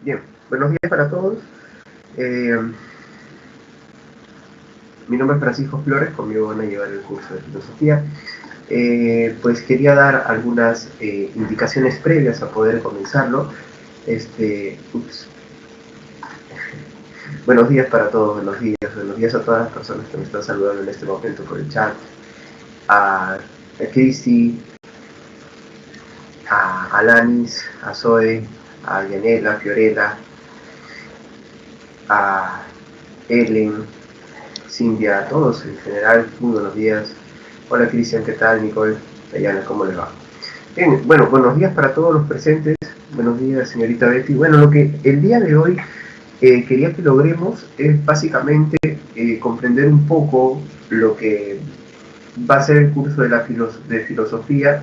Bien, buenos días para todos. Mi nombre es Francisco Flores, conmigo van a llevar el curso de filosofía. Pues quería dar algunas indicaciones previas a poder comenzarlo. Buenos días para todos, buenos días a todas las personas que me están saludando en este momento por el chat. A Cristi, a Alanis, a Zoe, a Yanela, a Fiorella, a Ellen, Cintia, a todos en general, muy buenos días. Hola Cristian, ¿qué tal? Nicole, Dayana, ¿cómo les va? Bien, bueno, buenos días para todos los presentes. Buenos días, señorita Betty. Bueno, lo que el día de hoy quería que logremos es básicamente comprender un poco lo que va a ser el curso de filosofía.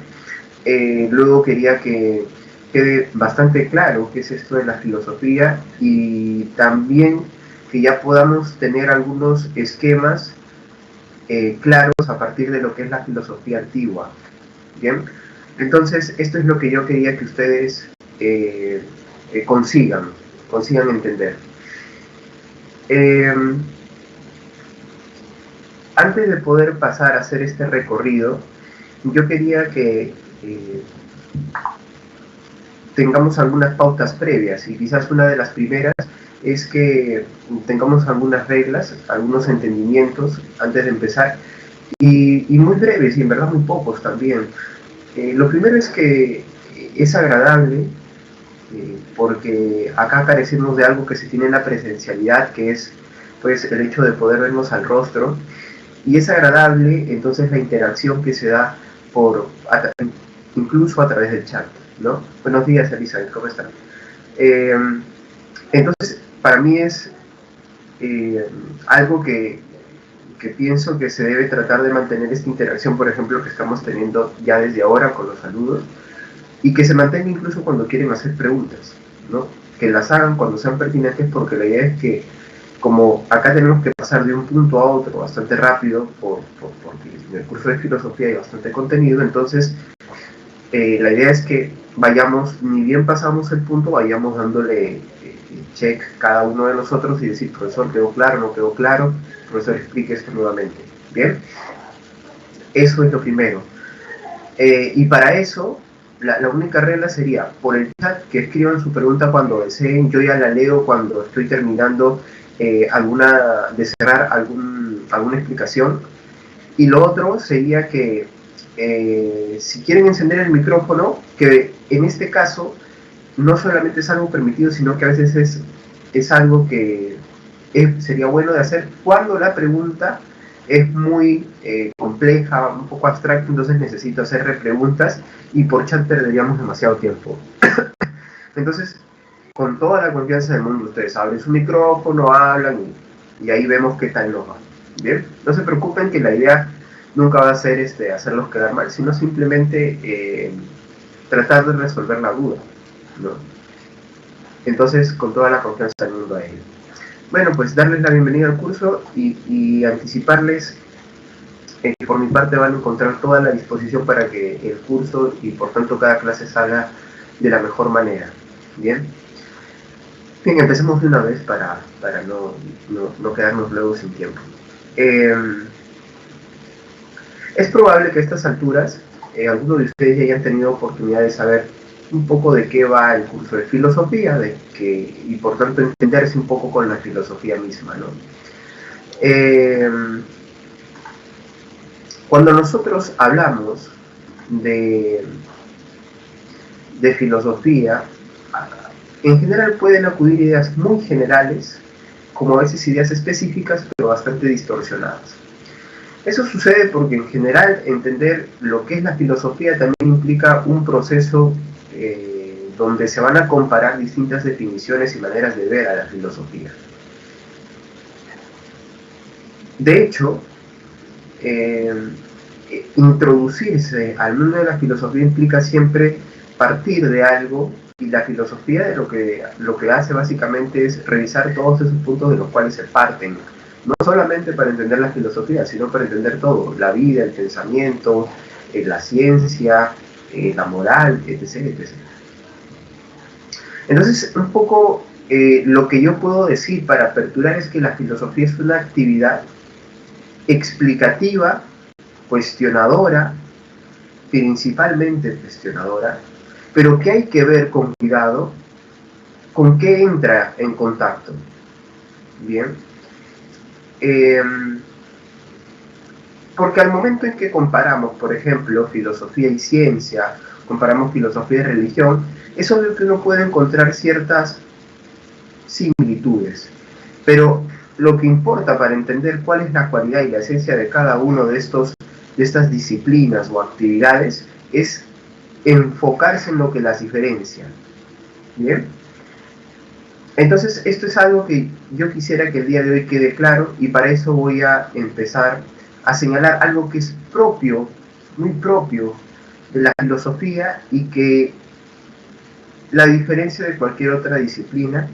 Luego quería que quede bastante claro qué es esto de la filosofía y también que ya podamos tener algunos esquemas claros a partir de lo que es la filosofía antigua. Bien, entonces esto es lo que yo quería que ustedes consigan entender. Antes de poder pasar a hacer este recorrido, yo quería que tengamos algunas pautas previas, y quizás una de las primeras es que tengamos algunas reglas, algunos entendimientos antes de empezar, y muy breves, y en verdad muy pocos también. Lo primero es que es agradable, porque acá carecemos de algo que se tiene en la presencialidad, que es pues el hecho de poder vernos al rostro, y es agradable entonces la interacción que se da incluso a través del chat, ¿no? Buenos días, Elizabeth, ¿cómo están? Entonces, para mí es algo que pienso que se debe tratar de mantener esta interacción, por ejemplo, que estamos teniendo ya desde ahora con los saludos, y que se mantenga incluso cuando quieren hacer preguntas, ¿no? Que las hagan cuando sean pertinentes, porque la idea es que, como acá tenemos que pasar de un punto a otro bastante rápido, porque en el curso de filosofía hay bastante contenido, entonces la idea es que vayamos, ni bien pasamos el punto, vayamos dándole check cada uno de nosotros y decir, profesor, ¿quedó claro? ¿No quedó claro? Profesor, explique esto nuevamente. ¿Bien? Eso es lo primero. Y para eso, la única regla sería, por el chat, que escriban su pregunta cuando deseen. Yo ya la leo cuando estoy terminando de cerrar alguna explicación. Y lo otro sería que si quieren encender el micrófono, que en este caso no solamente es algo permitido, sino que a veces es algo que sería bueno de hacer cuando la pregunta es muy compleja, un poco abstracta, entonces necesito hacer repreguntas y por chat perderíamos demasiado tiempo. Entonces, con toda la confianza del mundo, ustedes abren su micrófono, hablan y ahí vemos qué tal nos va. ¿Bien? No se preocupen, que la idea nunca va a ser hacerlos quedar mal, sino simplemente tratar de resolver la duda, ¿no? Entonces, con toda la confianza del mundo a ellos. Bueno, pues darles la bienvenida al curso y anticiparles que por mi parte van a encontrar toda la disposición para que el curso y por tanto cada clase salga de la mejor manera. ¿Bien? Bien, empecemos de una vez para no quedarnos luego sin tiempo. Es probable que a estas alturas algunos de ustedes ya hayan tenido oportunidad de saber un poco de qué va el curso de filosofía, y por tanto entenderse un poco con la filosofía misma, ¿no? Cuando nosotros hablamos de filosofía, en general pueden acudir ideas muy generales, como a veces ideas específicas, pero bastante distorsionadas. Eso sucede porque en general entender lo que es la filosofía también implica un proceso donde se van a comparar distintas definiciones y maneras de ver a la filosofía. De hecho, introducirse al mundo de la filosofía implica siempre partir de algo, y la filosofía de lo que hace básicamente es revisar todos esos puntos de los cuales se parten, no solamente para entender la filosofía, sino para entender todo, la vida, el pensamiento, la ciencia, la moral, etc., etc. Entonces, un poco lo que yo puedo decir para aperturar es que la filosofía es una actividad explicativa, cuestionadora, principalmente cuestionadora, pero que hay que ver con cuidado con qué entra en contacto. Bien. Porque al momento en que comparamos, por ejemplo, filosofía y ciencia, comparamos filosofía y religión, es obvio que uno puede encontrar ciertas similitudes, pero lo que importa para entender cuál es la cualidad y la esencia de cada uno de estas disciplinas o actividades es enfocarse en lo que las diferencia. ¿Bien? Entonces, esto es algo que yo quisiera que el día de hoy quede claro, y para eso voy a empezar a señalar algo que es propio, muy propio de la filosofía y que la diferencia de cualquier otra disciplina,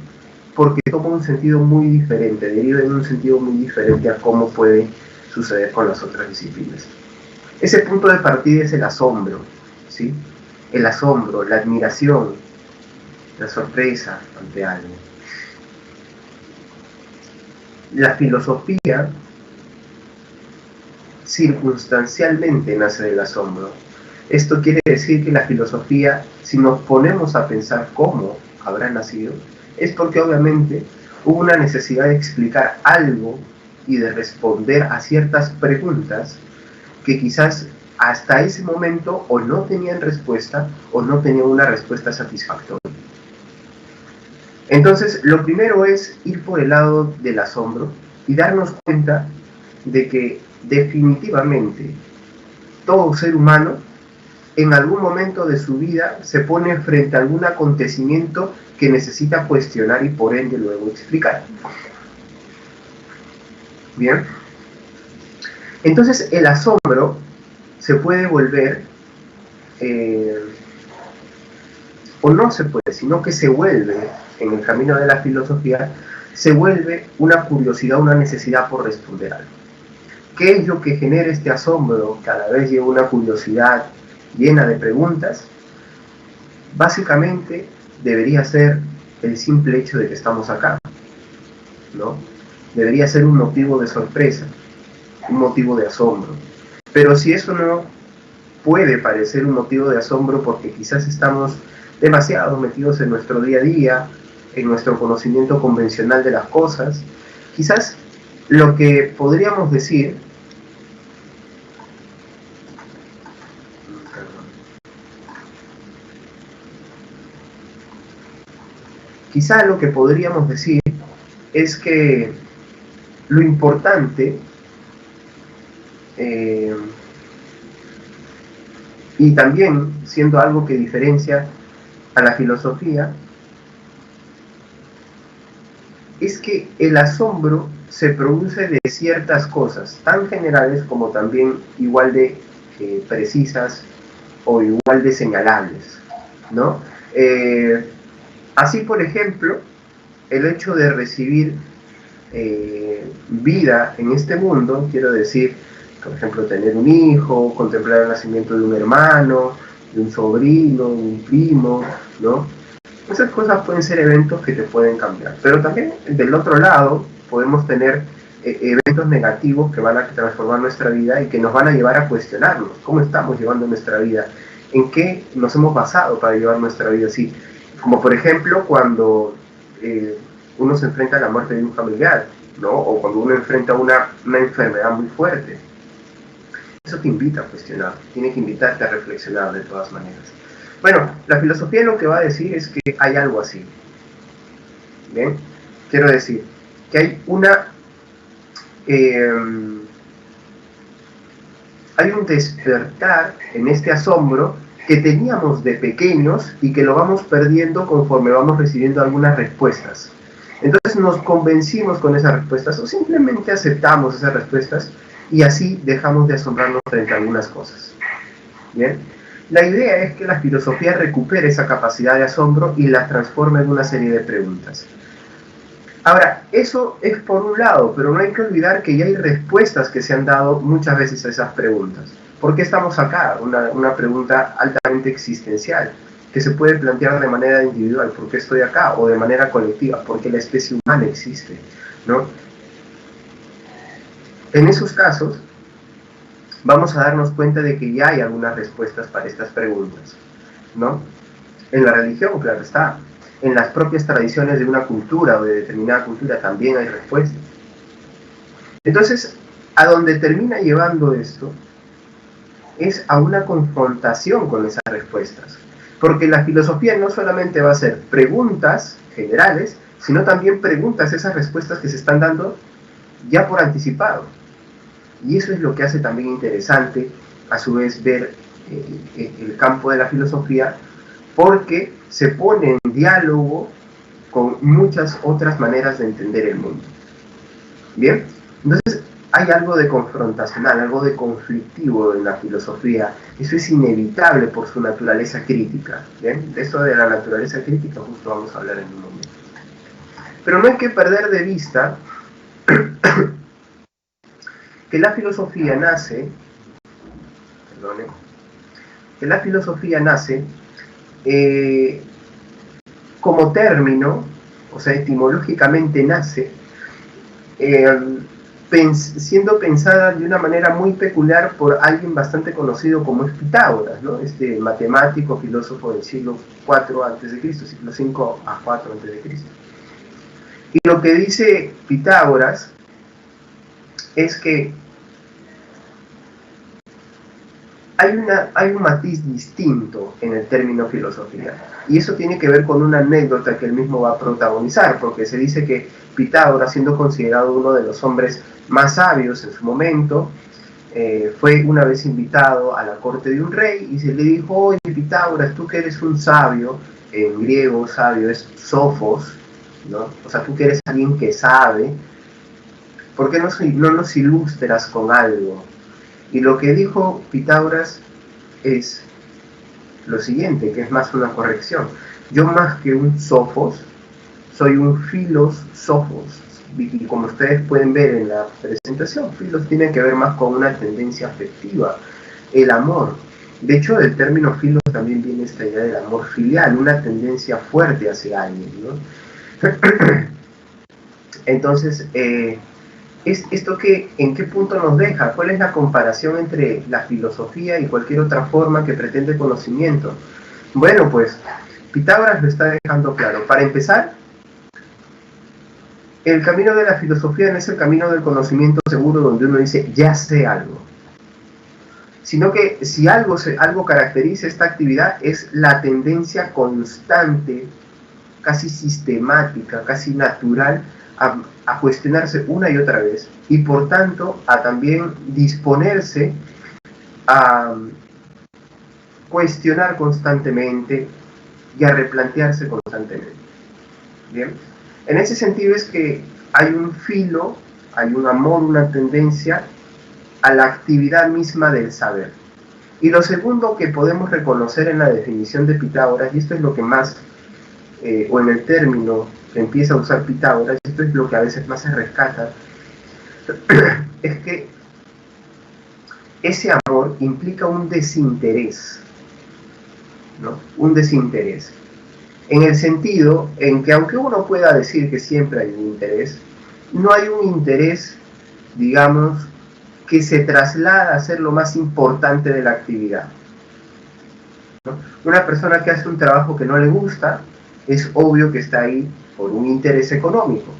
porque toma un sentido muy diferente, deriva en un sentido muy diferente a cómo puede suceder con las otras disciplinas. Ese punto de partida es el asombro, ¿sí? El asombro, la admiración, la sorpresa ante algo. La filosofía circunstancialmente nace del asombro. Esto quiere decir que la filosofía, si nos ponemos a pensar cómo habrá nacido, es porque obviamente hubo una necesidad de explicar algo y de responder a ciertas preguntas que quizás hasta ese momento o no tenían respuesta o no tenían una respuesta satisfactoria. Entonces, lo primero es ir por el lado del asombro y darnos cuenta de que definitivamente todo ser humano en algún momento de su vida se pone frente a algún acontecimiento que necesita cuestionar y por ende luego explicar. Bien. Entonces el asombro se puede volver, o no se puede, sino que se vuelve, en el camino de la filosofía, se vuelve una curiosidad, una necesidad por responder algo. ¿Qué es lo que genera este asombro que a la vez lleva una curiosidad llena de preguntas? Básicamente debería ser el simple hecho de que estamos acá, ¿no? Debería ser un motivo de sorpresa, un motivo de asombro. Pero si eso no puede parecer un motivo de asombro porque quizás estamos demasiado metidos en nuestro día a día, en nuestro conocimiento convencional de las cosas, quizás lo que podríamos decir es que lo importante y también siendo algo que diferencia a la filosofía es que el asombro se produce de ciertas cosas tan generales como también igual de precisas o igual de señalables, ¿no? Así, por ejemplo, el hecho de recibir vida en este mundo, quiero decir, por ejemplo, tener un hijo, contemplar el nacimiento de un hermano, de un sobrino, de un primo, ¿no? Esas cosas pueden ser eventos que te pueden cambiar. Pero también, del otro lado, podemos tener eventos negativos que van a transformar nuestra vida y que nos van a llevar a cuestionarnos cómo estamos llevando nuestra vida, en qué nos hemos basado para llevar nuestra vida así. Como por ejemplo cuando uno se enfrenta a la muerte de un familiar, ¿no? O cuando uno enfrenta una enfermedad muy fuerte. Eso te invita a cuestionar, tiene que invitarte a reflexionar de todas maneras. Bueno, la filosofía lo que va a decir es que hay algo así. ¿Bien? Quiero decir que hay hay un despertar en este asombro que teníamos de pequeños y que lo vamos perdiendo conforme vamos recibiendo algunas respuestas. Entonces nos convencimos con esas respuestas o simplemente aceptamos esas respuestas y así dejamos de asombrarnos frente a algunas cosas. ¿Bien? La idea es que la filosofía recupere esa capacidad de asombro y la transforme en una serie de preguntas. Ahora, eso es por un lado, pero no hay que olvidar que ya hay respuestas que se han dado muchas veces a esas preguntas. ¿Por qué estamos acá? Una pregunta altamente existencial. que se puede plantear de manera individual, ¿por qué estoy acá? O de manera colectiva, ¿por qué la especie humana existe? ¿No? En esos casos, vamos a darnos cuenta de que ya hay algunas respuestas para estas preguntas, ¿no? En la religión, claro está. En las propias tradiciones de una cultura o de determinada cultura también hay respuestas. Entonces, a donde termina llevando esto es a una confrontación con esas respuestas. Porque la filosofía no solamente va a ser preguntas generales, sino también preguntas, esas respuestas que se están dando ya por anticipado. Y eso es lo que hace también interesante, a su vez, ver el campo de la filosofía, porque se pone en diálogo con muchas otras maneras de entender el mundo. Bien, entonces hay algo de confrontacional, algo de conflictivo en la filosofía. Eso es inevitable por su naturaleza crítica. ¿Bien? De eso de la naturaleza crítica justo vamos a hablar en un momento. Pero no hay que perder de vista que la filosofía nace, como término, o sea, etimológicamente nace, siendo pensada de una manera muy peculiar por alguien bastante conocido como es Pitágoras, ¿no? Este matemático, filósofo del siglo IV a.C., siglo V a IV a.C. Y lo que dice Pitágoras es que hay un matiz distinto en el término filosofía, y eso tiene que ver con una anécdota que él mismo va a protagonizar, porque se dice que Pitágoras, siendo considerado uno de los hombres más sabios en su momento, fue una vez invitado a la corte de un rey y se le dijo: oye Pitágoras, tú que eres un sabio, en griego sabio es sofos, ¿no? O sea, tú que eres alguien que sabe, ¿por qué no nos ilustras con algo? Y lo que dijo Pitágoras es lo siguiente, que es más una corrección: yo más que un sofos, soy un filos sofos. Y como ustedes pueden ver en la presentación, filos tiene que ver más con una tendencia afectiva, el amor. De hecho, del término filos también viene esta idea del amor filial, una tendencia fuerte hacia alguien, ¿no? Entonces, ¿esto en qué punto nos deja? ¿Cuál es la comparación entre la filosofía y cualquier otra forma que pretende conocimiento? Bueno, pues Pitágoras lo está dejando claro. Para empezar, el camino de la filosofía no es el camino del conocimiento seguro donde uno dice, ya sé algo. Sino que si algo caracteriza esta actividad es la tendencia constante, casi sistemática, casi natural, a cuestionarse una y otra vez, y por tanto a también disponerse a cuestionar constantemente y a replantearse constantemente. ¿Bien? En ese sentido es que hay un filo, hay un amor, una tendencia a la actividad misma del saber. Y lo segundo que podemos reconocer en la definición de Pitágoras, y esto es lo que más, o en el término que empieza a usar Pitágoras, esto es lo que a veces más se rescata, es que ese amor implica un desinterés, ¿no? Un desinterés. En el sentido en que aunque uno pueda decir que siempre hay un interés, no hay un interés, digamos, que se traslada a ser lo más importante de la actividad, ¿no? Una persona que hace un trabajo que no le gusta, es obvio que está ahí por un interés económico.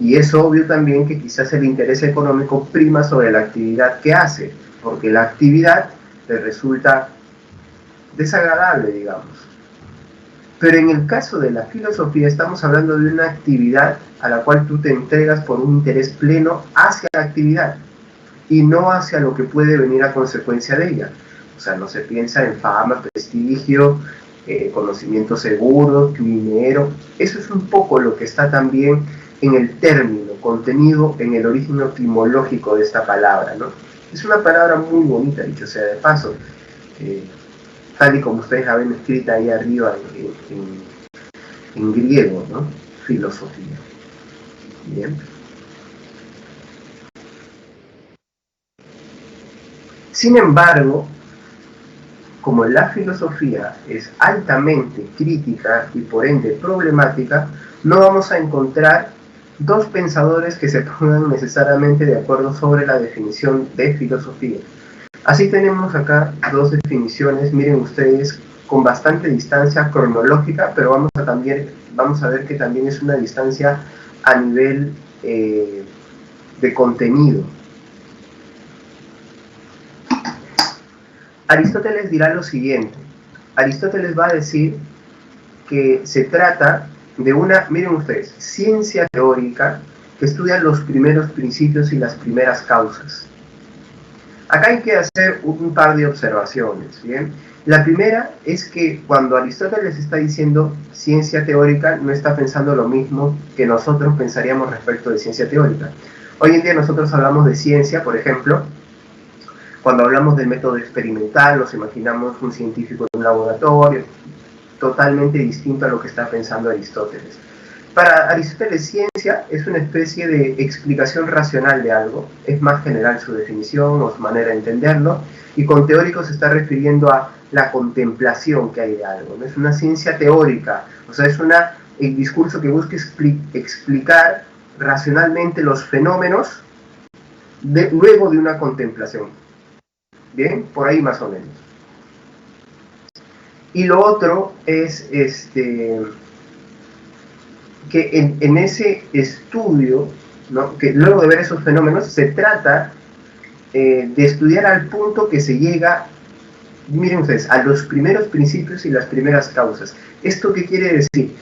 Y es obvio también que quizás el interés económico prima sobre la actividad que hace, porque la actividad le resulta desagradable, digamos. Pero en el caso de la filosofía estamos hablando de una actividad a la cual tú te entregas por un interés pleno hacia la actividad y no hacia lo que puede venir a consecuencia de ella. O sea, no se piensa en fama, prestigio, conocimiento seguro, dinero. Eso es un poco lo que está también en el término, contenido en el origen etimológico de esta palabra, ¿no? Es una palabra muy bonita, dicho sea de paso, tal y como ustedes la ven escrita ahí arriba en griego, ¿no? Filosofía. Bien. Sin embargo, como la filosofía es altamente crítica y por ende problemática, no vamos a encontrar dos pensadores que se pongan necesariamente de acuerdo sobre la definición de filosofía. Así tenemos acá dos definiciones, miren ustedes, con bastante distancia cronológica, pero vamos a ver que también es una distancia a nivel de contenido. Aristóteles dirá lo siguiente. Aristóteles va a decir que se trata de una, miren ustedes, ciencia teórica que estudia los primeros principios y las primeras causas. Acá hay que hacer un par de observaciones, ¿bien? La primera es que cuando Aristóteles está diciendo ciencia teórica, no está pensando lo mismo que nosotros pensaríamos respecto de ciencia teórica. Hoy en día nosotros hablamos de ciencia, por ejemplo, cuando hablamos del método experimental, nos imaginamos un científico en un laboratorio, totalmente distinto a lo que está pensando Aristóteles. Para Aristóteles, ciencia es una especie de explicación racional de algo, es más general su definición o su manera de entenderlo, y con teórico se está refiriendo a la contemplación que hay de algo, ¿no? Es una ciencia teórica, o sea, es el discurso que busca explicar racionalmente los fenómenos luego de una contemplación. Bien, por ahí más o menos. Y lo otro es que en ese estudio, ¿no?, que luego de ver esos fenómenos se trata de estudiar al punto que se llega, miren ustedes, a los primeros principios y las primeras causas. ¿Esto qué quiere decir?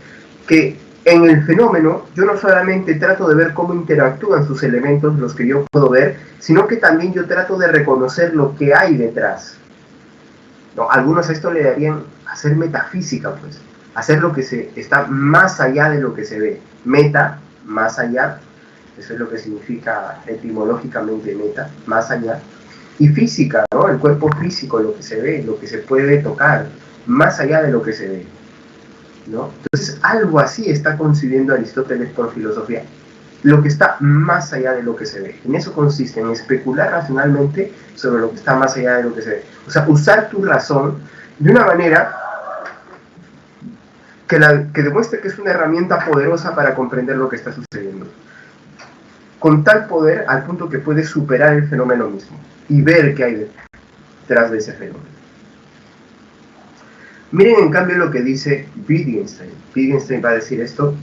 Que en el fenómeno yo no solamente trato de ver cómo interactúan sus elementos, los que yo puedo ver, sino que también yo trato de reconocer lo que hay detrás. ¿No? Algunos a esto le darían hacer metafísica, pues, hacer lo que está más allá de lo que se ve. Meta, más allá, eso es lo que significa etimológicamente meta, más allá. Y física, ¿no? El cuerpo físico, lo que se ve, lo que se puede tocar, más allá de lo que se ve, ¿no? Entonces, algo así está concibiendo Aristóteles por filosofía, lo que está más allá de lo que se ve. En eso consiste, en especular racionalmente sobre lo que está más allá de lo que se ve. O sea, usar tu razón de una manera que demuestre que es una herramienta poderosa para comprender lo que está sucediendo. Con tal poder al punto que puedes superar el fenómeno mismo y ver qué hay detrás de ese fenómeno. Miren en cambio lo que dice Wittgenstein. Wittgenstein va a decir esto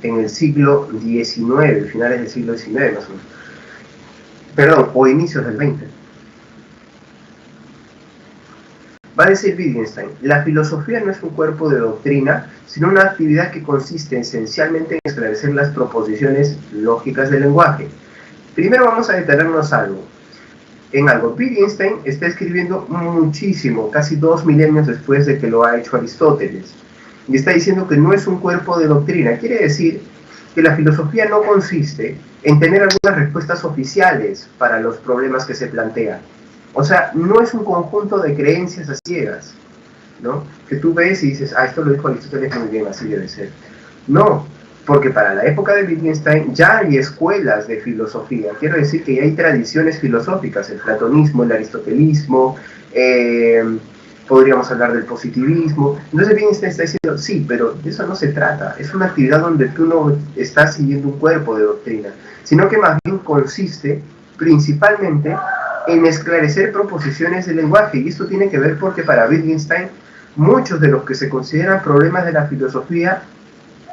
en el siglo XIX, finales del siglo XIX más o menos. Perdón, o inicios del XX. Va a decir Wittgenstein, la filosofía no es un cuerpo de doctrina, sino una actividad que consiste esencialmente en esclarecer las proposiciones lógicas del lenguaje. Primero vamos a detenernos en algo. Wittgenstein está escribiendo muchísimo, casi 2 milenios después de que lo ha hecho Aristóteles. Y está diciendo que no es un cuerpo de doctrina. Quiere decir que la filosofía no consiste en tener algunas respuestas oficiales para los problemas que se plantean. O sea, no es un conjunto de creencias a ciegas, ¿no? Que tú ves y dices, esto lo dijo Aristóteles muy bien, así debe ser. No, porque para la época de Wittgenstein ya hay escuelas de filosofía. Quiero decir que ya hay tradiciones filosóficas, el platonismo, el aristotelismo, podríamos hablar del positivismo. Entonces Wittgenstein está diciendo, sí, pero de eso no se trata. Es una actividad donde tú no estás siguiendo un cuerpo de doctrina, sino que más bien consiste principalmente en esclarecer proposiciones del lenguaje. Y esto tiene que ver porque para Wittgenstein muchos de los que se consideran problemas de la filosofía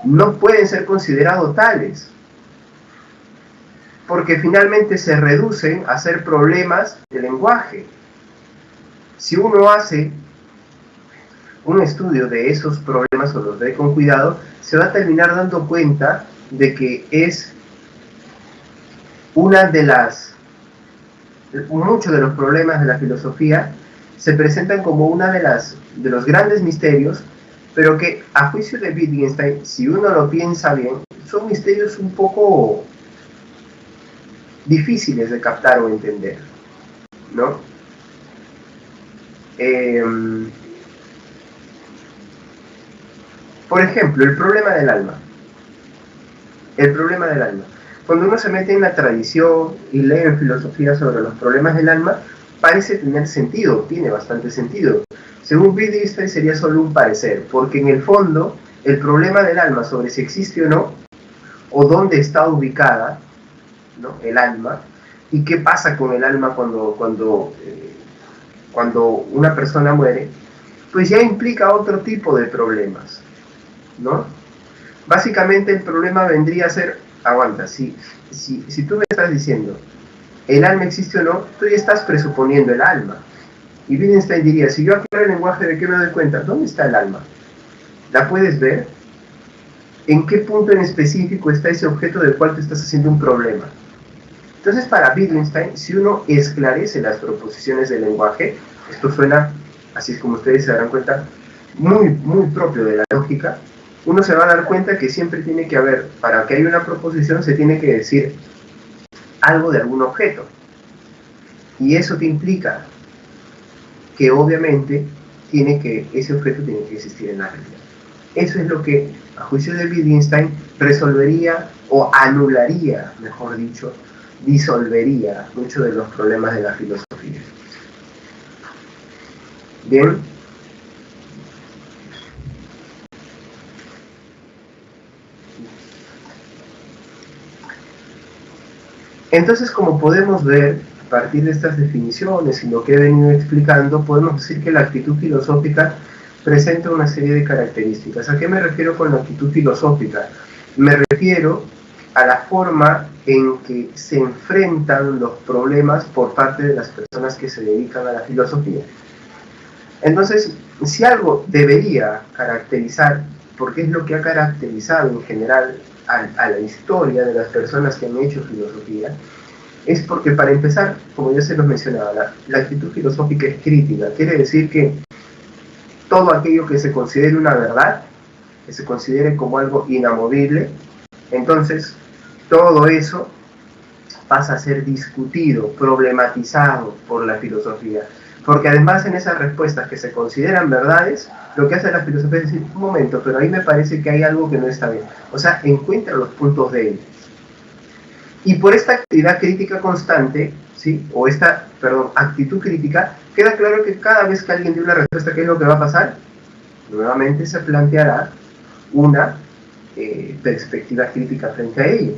no pueden ser considerados tales, porque finalmente se reducen a ser problemas de lenguaje. Si uno hace un estudio de esos problemas o los ve con cuidado, se va a terminar dando cuenta de que es muchos de los problemas de la filosofía se presentan como una de los grandes misterios, pero que a juicio de Wittgenstein, si uno lo piensa bien, son misterios un poco difíciles de captar o entender, ¿no? Por ejemplo, el problema del alma. El problema del alma. Cuando uno se mete en la tradición y lee en filosofía sobre los problemas del alma, parece tener sentido, tiene bastante sentido. Según Wittgenstein sería solo un parecer, porque en el fondo el problema del alma sobre si existe o no, o dónde está ubicada, ¿no?, el alma, y qué pasa con el alma cuando una persona muere, pues ya implica otro tipo de problemas, ¿no? Básicamente el problema vendría a ser, aguanta, si tú me estás diciendo el alma existe o no, tú ya estás presuponiendo el alma. Y Wittgenstein diría, si yo aclaro el lenguaje, ¿de qué me doy cuenta? ¿Dónde está el alma? ¿La puedes ver? ¿En qué punto en específico está ese objeto del cual tú estás haciendo un problema? Entonces, para Wittgenstein, si uno esclarece las proposiciones del lenguaje, esto suena, así es como ustedes se darán cuenta, muy, muy propio de la lógica, uno se va a dar cuenta que siempre tiene que haber, para que haya una proposición, se tiene que decir algo de algún objeto. Y eso te implica que obviamente ese objeto tiene que existir en la realidad. Eso es lo que, a juicio de Wittgenstein, resolvería o anularía, mejor dicho, disolvería muchos de los problemas de la filosofía. Bien. Entonces, como podemos ver, a partir de estas definiciones y lo que he venido explicando, podemos decir que la actitud filosófica presenta una serie de características. ¿A qué me refiero con la actitud filosófica? Me refiero a la forma en que se enfrentan los problemas por parte de las personas que se dedican a la filosofía. Entonces, si algo debería caracterizar, porque es lo que ha caracterizado en general a la historia de las personas que han hecho filosofía, es porque, para empezar, como ya se los mencionaba, la actitud filosófica es crítica. Quiere decir que todo aquello que se considere una verdad, que se considere como algo inamovible, entonces todo eso pasa a ser discutido, problematizado por la filosofía. Porque además, en esas respuestas que se consideran verdades, lo que hace la filosofía es decir, un momento, pero ahí me parece que hay algo que no está bien. O sea, encuentra los puntos débiles. Y por esta actividad crítica constante, ¿sí?, o esta, actitud crítica, queda claro que cada vez que alguien dé una respuesta, ¿qué es lo que va a pasar? Nuevamente se planteará una perspectiva crítica frente a ello.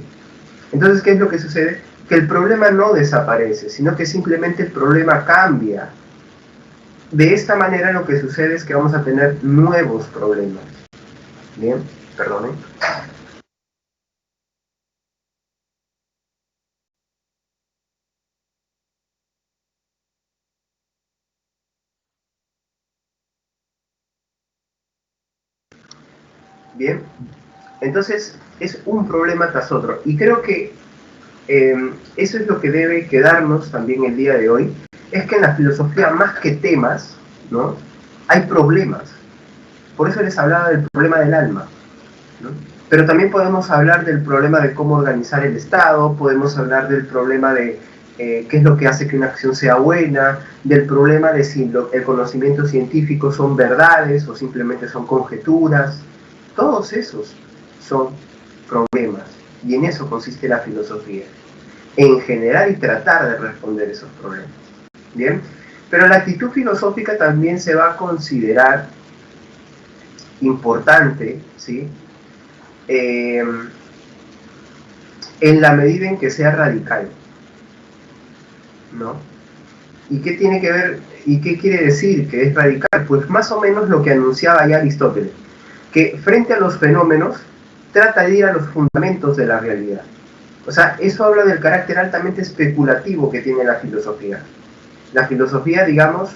Entonces, ¿qué es lo que sucede? Que el problema no desaparece, sino que simplemente el problema cambia. De esta manera lo que sucede es que vamos a tener nuevos problemas. Bien, perdonen. Bien, entonces es un problema tras otro. Y creo que eso es lo que debe quedarnos también el día de hoy, es que en la filosofía, más que temas, ¿no?, hay problemas. Por eso les hablaba del problema del alma, ¿no? Pero también podemos hablar del problema de cómo organizar el Estado, podemos hablar del problema de qué es lo que hace que una acción sea buena, del problema de si el conocimiento científico son verdades o simplemente son conjeturas. Todos esos son problemas, y en eso consiste la filosofía, en generar y tratar de responder esos problemas. Bien, pero la actitud filosófica también se va a considerar importante, ¿sí?, en la medida en que sea radical, ¿no? ¿Y qué tiene que ver, y qué quiere decir que es radical? Pues más o menos lo que anunciaba ya Aristóteles, que frente a los fenómenos trata de ir a los fundamentos de la realidad. O sea, eso habla del carácter altamente especulativo que tiene la filosofía. La filosofía, digamos,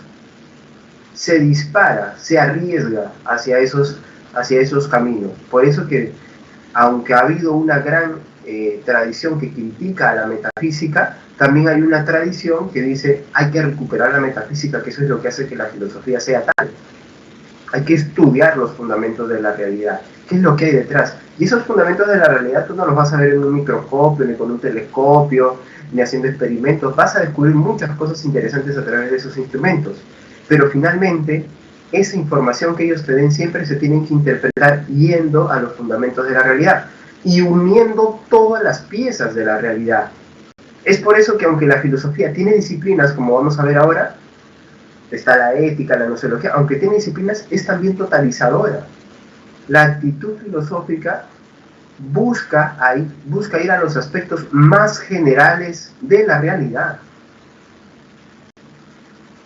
se dispara, se arriesga hacia esos caminos. Por eso que, aunque ha habido una gran tradición que critica a la metafísica, también hay una tradición que dice hay que recuperar la metafísica, que eso es lo que hace que la filosofía sea tal. Hay que estudiar los fundamentos de la realidad. ¿Qué es lo que hay detrás? Y esos fundamentos de la realidad tú no los vas a ver en un microscopio, ni con un telescopio, ni haciendo experimentos. Vas a descubrir muchas cosas interesantes a través de esos instrumentos. Pero finalmente, esa información que ellos te den siempre se tienen que interpretar yendo a los fundamentos de la realidad y uniendo todas las piezas de la realidad. Es por eso que aunque la filosofía tiene disciplinas, como vamos a ver ahora, está la ética, la nociología, aunque tiene disciplinas, es también totalizadora. La actitud filosófica busca ir a los aspectos más generales de la realidad.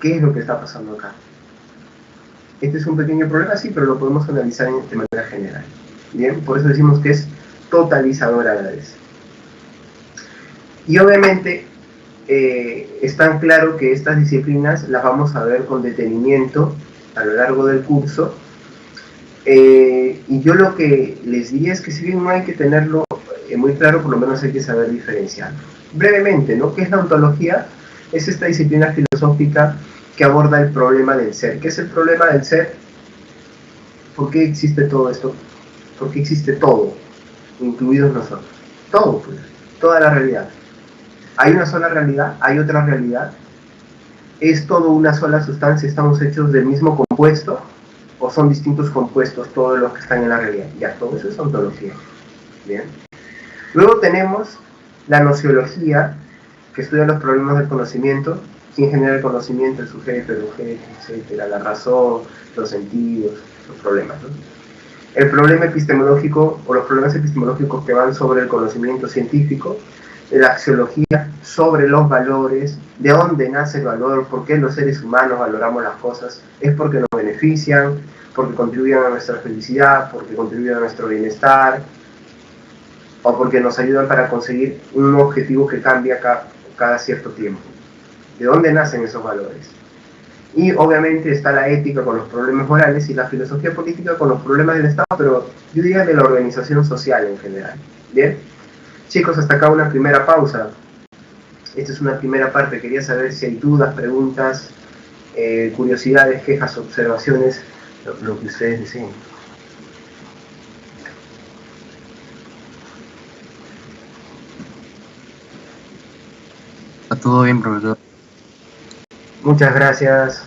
¿Qué es lo que está pasando acá? Este es un pequeño problema, sí, pero lo podemos analizar de manera general. Bien, por eso decimos que es totalizadora a la vez. Y obviamente es tan claro que estas disciplinas las vamos a ver con detenimiento a lo largo del curso. Y yo lo que les diría es que si bien no hay que tenerlo muy claro, por lo menos hay que saber diferenciarlo. Brevemente, ¿no? ¿Qué es la ontología? Es esta disciplina filosófica que aborda el problema del ser. ¿Qué es el problema del ser? ¿Por qué existe todo esto? ¿Por qué existe todo, incluidos nosotros? Todo, pues, toda la realidad. ¿Hay una sola realidad? ¿Hay otra realidad? ¿Es todo una sola sustancia? ¿Estamos hechos del mismo compuesto? ¿O son distintos compuestos todos los que están en la realidad? Ya, todo eso es ontología. Bien. Luego tenemos la nociología, que estudia los problemas del conocimiento. ¿Quién genera el conocimiento? El sujeto, el objeto, etcétera, la razón, los sentidos, los problemas, ¿no? El problema epistemológico, o los problemas epistemológicos que van sobre el conocimiento científico. La axiología sobre los valores, de dónde nace el valor, por qué los seres humanos valoramos las cosas, es porque nos benefician, porque contribuyen a nuestra felicidad, porque contribuyen a nuestro bienestar, o porque nos ayudan para conseguir un objetivo que cambia cada cierto tiempo. ¿De dónde nacen esos valores? Y obviamente está la ética con los problemas morales y la filosofía política con los problemas del Estado, pero yo diría de la organización social en general. ¿Bien? Chicos, hasta acá una primera pausa. Esta es una primera parte. Quería saber si hay dudas, preguntas, curiosidades, quejas, observaciones, lo que ustedes deseen. Está todo bien, profesor. Muchas gracias.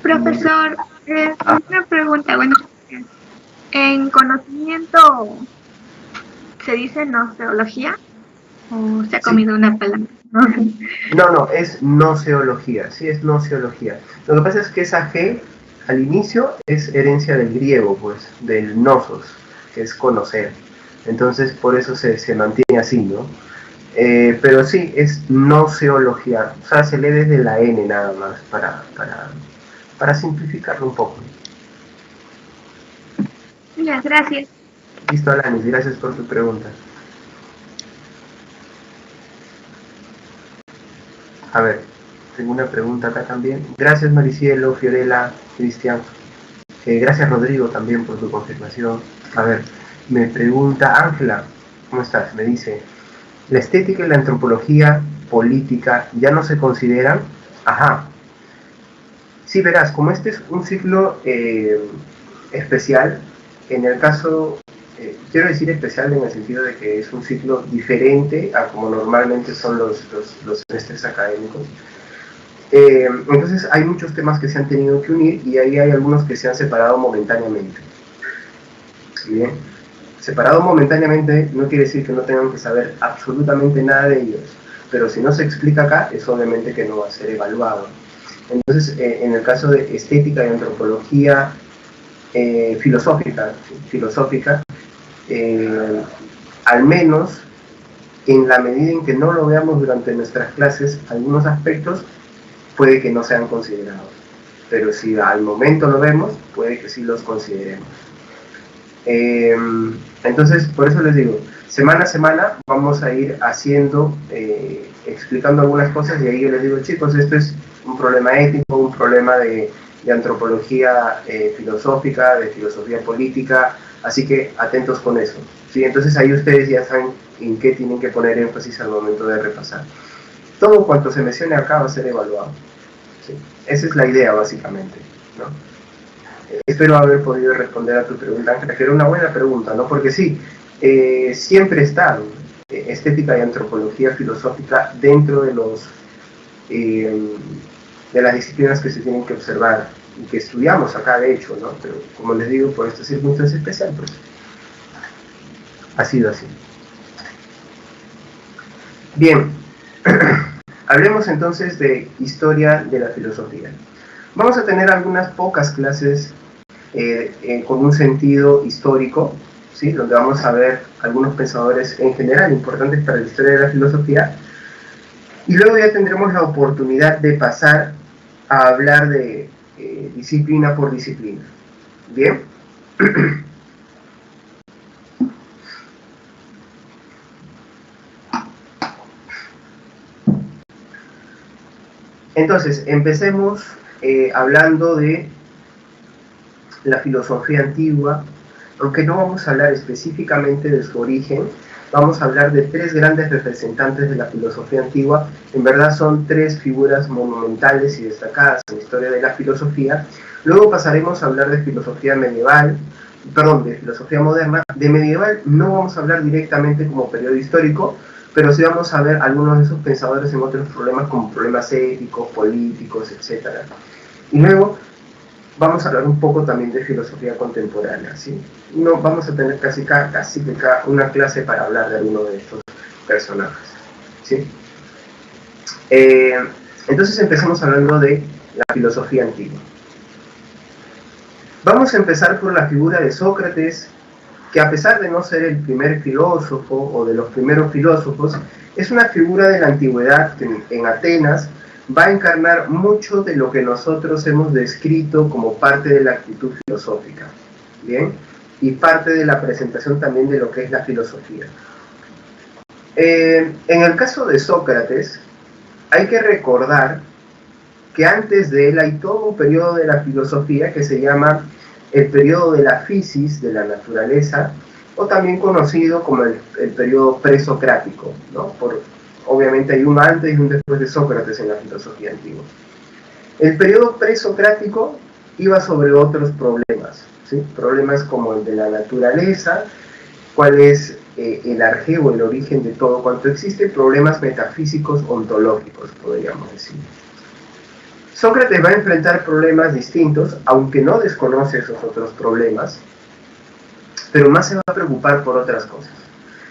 Profesor, una pregunta. Bueno, ¿en conocimiento se dice noceología? ¿O se ha comido una palabra? No, es noceología. Sí, es noceología. Lo que pasa es que esa G al inicio es herencia del griego, pues, del nosos, que es conocer. Entonces, por eso se mantiene así, ¿no? Pero sí, es noceología. O sea, se lee desde la N nada más, para simplificarlo un poco. Muchas gracias. Listo, Alanis, gracias por tu pregunta. A ver, tengo una pregunta acá también. Gracias, Maricielo, Fiorella, Cristian. Gracias, Rodrigo, también por tu confirmación. A ver, me pregunta Ángela, ¿cómo estás? Me dice, ¿la estética y la antropología política ya no se consideran? Ajá. Sí, verás, como este es un ciclo especial, en el caso, quiero decir especial en el sentido de que es un ciclo diferente a como normalmente son los semestres académicos. Entonces hay muchos temas que se han tenido que unir y ahí hay algunos que se han separado momentáneamente. Bien, separado momentáneamente no quiere decir que no tengan que saber absolutamente nada de ellos, pero si no se explica acá es obviamente que no va a ser evaluado. Entonces, en el caso de estética y antropología filosófica, al menos en la medida en que no lo veamos durante nuestras clases, algunos aspectos puede que no sean considerados, pero si al momento lo vemos, puede que sí los consideremos. Entonces, por eso les digo, semana a semana vamos a ir haciendo, explicando algunas cosas, y ahí yo les digo, chicos, esto es un problema ético, un problema de antropología filosófica, de filosofía política, así que atentos con eso, ¿sí? Entonces ahí ustedes ya saben en qué tienen que poner énfasis al momento de repasar. Todo cuanto se mencione acá va a ser evaluado, ¿sí? Esa es la idea básicamente, ¿no? Espero haber podido responder a tu pregunta, Ángela, que era una buena pregunta, ¿no? Porque sí, siempre está estética y antropología filosófica dentro de de las disciplinas que se tienen que observar y que estudiamos acá, de hecho, ¿no? Pero como les digo, por esta circunstancia especial, pues Ha sido así. Bien, hablemos entonces de historia de la filosofía. Vamos a tener algunas pocas clases con un sentido histórico, ¿sí? Donde vamos a ver algunos pensadores en general importantes para la historia de la filosofía, y luego ya tendremos la oportunidad de pasar a hablar de disciplina por disciplina. ¿Bien? Entonces, empecemos hablando de la filosofía antigua, aunque no vamos a hablar específicamente de su origen. Vamos a hablar de tres grandes representantes de la filosofía antigua. En verdad son tres figuras monumentales y destacadas en la historia de la filosofía. Luego pasaremos a hablar de filosofía medieval, perdón, de filosofía moderna. De medieval no vamos a hablar directamente como periodo histórico, pero sí vamos a ver algunos de esos pensadores en otros problemas, como problemas éticos, políticos, etc. Y luego vamos a hablar un poco también de filosofía contemporánea, ¿sí? No vamos a tener casi una clase para hablar de alguno de estos personajes, ¿sí? Entonces empezamos hablando de la filosofía antigua. Vamos a empezar por la figura de Sócrates, que a pesar de no ser el primer filósofo o de los primeros filósofos, es una figura de la antigüedad que en Atenas va a encarnar mucho de lo que nosotros hemos descrito como parte de la actitud filosófica, ¿bien? Y parte de la presentación también de lo que es la filosofía. En el caso de Sócrates, hay que recordar que antes de él hay todo un periodo de la filosofía que se llama el periodo de la physis, de la naturaleza, o también conocido como el periodo presocrático, ¿no? Obviamente hay un antes y un después de Sócrates en la filosofía antigua. El periodo presocrático iba sobre otros problemas, ¿sí? Problemas como el de la naturaleza, cuál es el arjeo, el origen de todo cuanto existe, problemas metafísicos ontológicos, podríamos decir. Sócrates va a enfrentar problemas distintos, aunque no desconoce esos otros problemas, pero más se va a preocupar por otras cosas.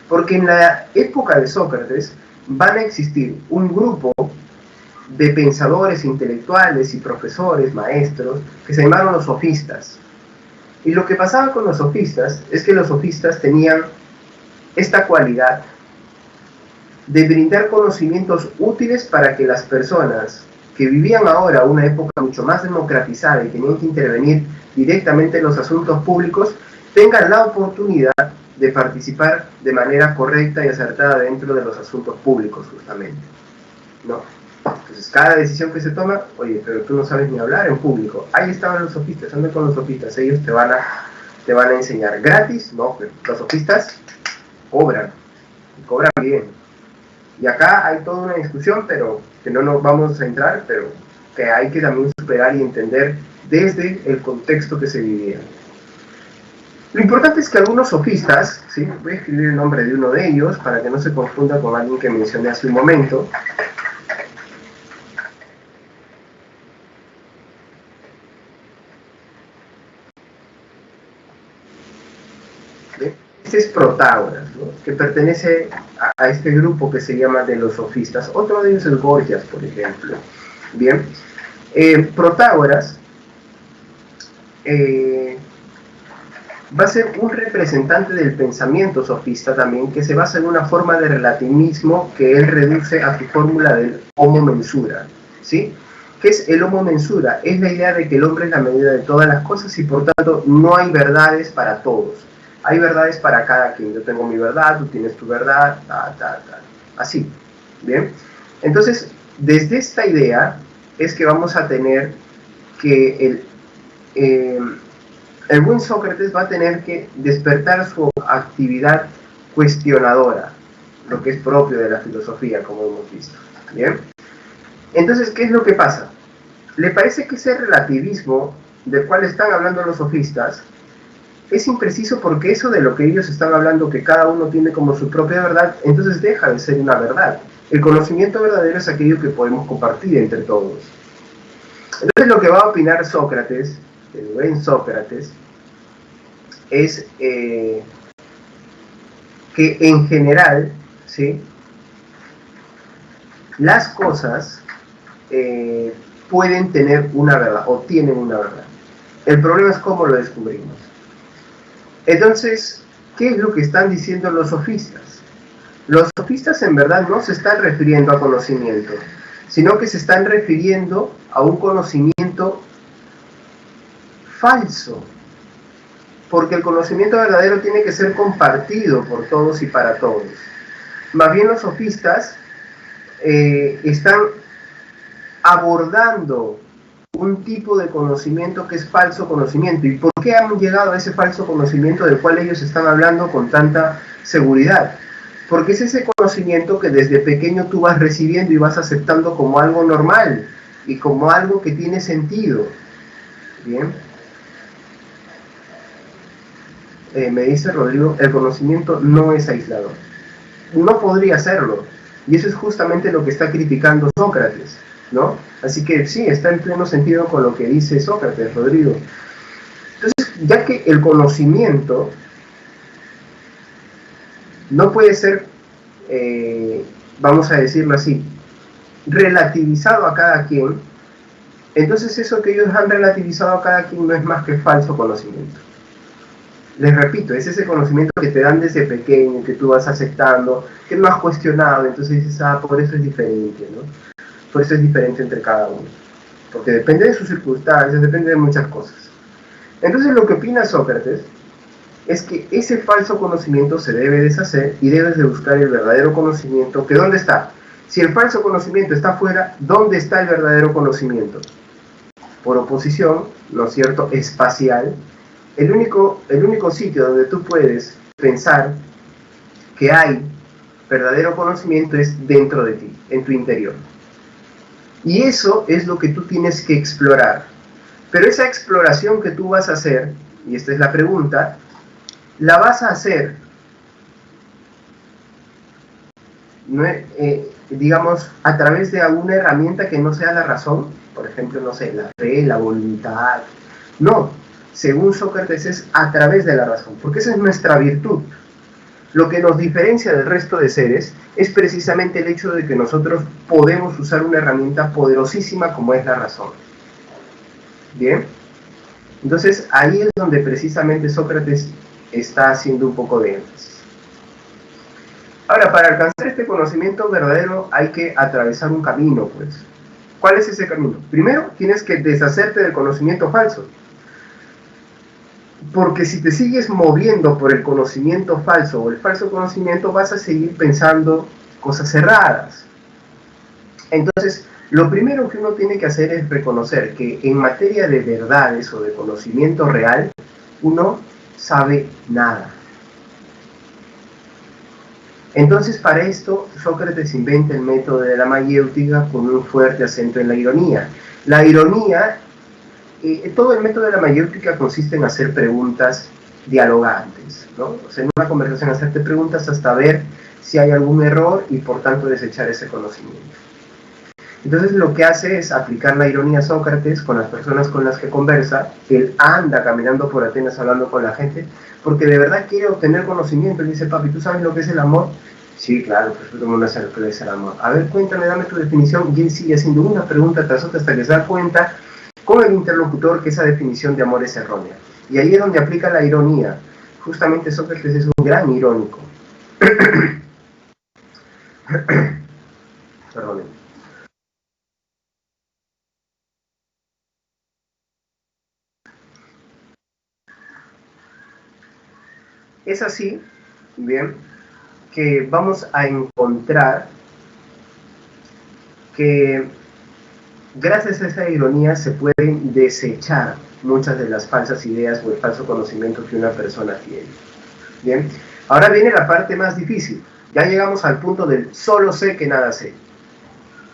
Porque en la época de Sócrates van a existir un grupo de pensadores intelectuales y profesores, maestros, que se llamaron los sofistas. Y lo que pasaba con los sofistas es que los sofistas tenían esta cualidad de brindar conocimientos útiles para que las personas que vivían ahora una época mucho más democratizada y tenían que intervenir directamente en los asuntos públicos, tengan la oportunidad de participar de manera correcta y acertada dentro de los asuntos públicos, justamente, ¿no? Entonces, cada decisión que se toma, oye, pero tú no sabes ni hablar en público. Ahí estaban los sofistas, anda con los sofistas, ellos te van a enseñar gratis, ¿no? Pero los sofistas cobran, y cobran bien. Y acá hay toda una discusión, pero que no nos vamos a entrar, pero que hay que también superar y entender desde el contexto que se vivía. Lo importante es que algunos sofistas, ¿sí? Voy a escribir el nombre de uno de ellos para que no se confunda con alguien que mencioné hace un momento. Este es Protágoras, ¿no? Que pertenece a este grupo que se llama de los sofistas. Otro de ellos es Gorgias, por ejemplo. Bien, Protágoras va a ser un representante del pensamiento sofista también, que se basa en una forma de relativismo que él reduce a su fórmula del homo mensura, ¿sí? ¿Qué es el homo mensura? Es la idea de que el hombre es la medida de todas las cosas y por tanto no hay verdades para todos. Hay verdades para cada quien. Yo tengo mi verdad, tú tienes tu verdad, así, ¿bien? Entonces, desde esta idea es que vamos a tener que el buen Sócrates va a tener que despertar su actividad cuestionadora, lo que es propio de la filosofía, como hemos visto, ¿bien? Entonces, ¿qué es lo que pasa? Le parece que ese relativismo del cual están hablando los sofistas es impreciso, porque eso de lo que ellos están hablando, que cada uno tiene como su propia verdad, entonces deja de ser una verdad. El conocimiento verdadero es aquello que podemos compartir entre todos. Entonces lo que va a opinar Sócrates, el buen Sócrates, es que en general, ¿sí?, las cosas pueden tener una verdad o tienen una verdad. El problema es cómo lo descubrimos. Entonces, ¿qué es lo que están diciendo los sofistas? Los sofistas en verdad no se están refiriendo a conocimiento, sino que se están refiriendo a un conocimiento falso, porque el conocimiento verdadero tiene que ser compartido por todos y para todos. Más bien los sofistas están abordando un tipo de conocimiento que es falso conocimiento. ¿Y por qué han llegado a ese falso conocimiento del cual ellos están hablando con tanta seguridad? Porque es ese conocimiento que desde pequeño tú vas recibiendo y vas aceptando como algo normal y como algo que tiene sentido. Bien. Me dice Rodrigo, el conocimiento no es aislador. No podría serlo. Y eso es justamente lo que está criticando Sócrates, ¿no? Así que sí, está en pleno sentido con lo que dice Sócrates, Rodrigo. Entonces, ya que el conocimiento no puede ser, vamos a decirlo así, relativizado a cada quien, entonces eso que ellos han relativizado a cada quien no es más que falso conocimiento. Les repito, es ese conocimiento que te dan desde pequeño, que tú vas aceptando, que no has cuestionado, entonces dices, por eso es diferente, ¿no? Por eso es diferente entre cada uno. Porque depende de sus circunstancias, depende de muchas cosas. Entonces lo que opina Sócrates es que ese falso conocimiento se debe deshacer y debes de buscar el verdadero conocimiento, que ¿dónde está? Si el falso conocimiento está fuera, ¿dónde está el verdadero conocimiento? Por oposición, ¿no es cierto?, espacial, el único sitio donde tú puedes pensar que hay verdadero conocimiento es dentro de ti, en tu interior. Y eso es lo que tú tienes que explorar. Pero esa exploración que tú vas a hacer, y esta es la pregunta, la vas a hacer, digamos, a través de alguna herramienta que no sea la razón, por ejemplo, no sé, la fe, la voluntad. No, según Sócrates es a través de la razón, porque esa es nuestra virtud. Lo que nos diferencia del resto de seres es precisamente el hecho de que nosotros podemos usar una herramienta poderosísima como es la razón. Bien, entonces ahí es donde precisamente Sócrates está haciendo un poco de énfasis. Ahora, para alcanzar este conocimiento verdadero hay que atravesar un camino, pues. ¿Cuál es ese camino? Primero, tienes que deshacerte del conocimiento falso. Porque si te sigues moviendo por el conocimiento falso o el falso conocimiento, vas a seguir pensando cosas erradas. Entonces, lo primero que uno tiene que hacer es reconocer que en materia de verdades o de conocimiento real, uno sabe nada. Entonces, para esto, Sócrates inventa el método de la mayéutica con un fuerte acento en la ironía. La ironía, todo el método de la mayéutica consiste en hacer preguntas dialogantes, ¿no? O sea, en una conversación hacerte preguntas hasta ver si hay algún error y por tanto desechar ese conocimiento. Entonces lo que hace es aplicar la ironía a Sócrates con las personas con las que conversa. Él anda caminando por Atenas hablando con la gente porque de verdad quiere obtener conocimiento. Él dice, papi, ¿tú sabes lo que es el amor? Sí, claro, pues todo el mundo sabe lo que es el amor. A ver, cuéntame, dame tu definición. Y él sigue haciendo una pregunta tras otra hasta que se da cuenta con el interlocutor que esa definición de amor es errónea. Y ahí es donde aplica la ironía. Justamente Sócrates es un gran irónico. Perdónenme. Es así, bien, que vamos a encontrar que gracias a esa ironía se pueden desechar muchas de las falsas ideas o el falso conocimiento que una persona tiene. Bien, ahora viene la parte más difícil. Ya llegamos al punto del solo sé que nada sé.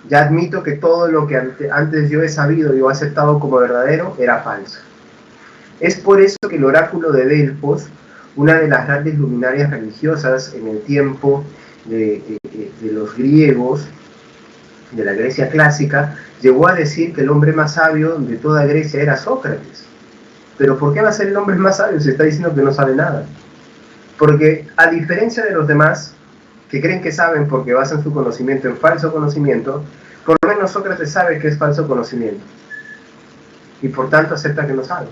Ya admito que todo lo que antes yo he sabido y he aceptado como verdadero era falso. Es por eso que el oráculo de Delfos, una de las grandes luminarias religiosas en el tiempo de los griegos, de la Grecia clásica, llegó a decir que el hombre más sabio de toda Grecia era Sócrates. Pero ¿por qué va a ser el hombre más sabio si está diciendo que no sabe nada? Porque a diferencia de los demás, que creen que saben porque basan su conocimiento en falso conocimiento, por lo menos Sócrates sabe que es falso conocimiento. Y por tanto acepta que no sabe.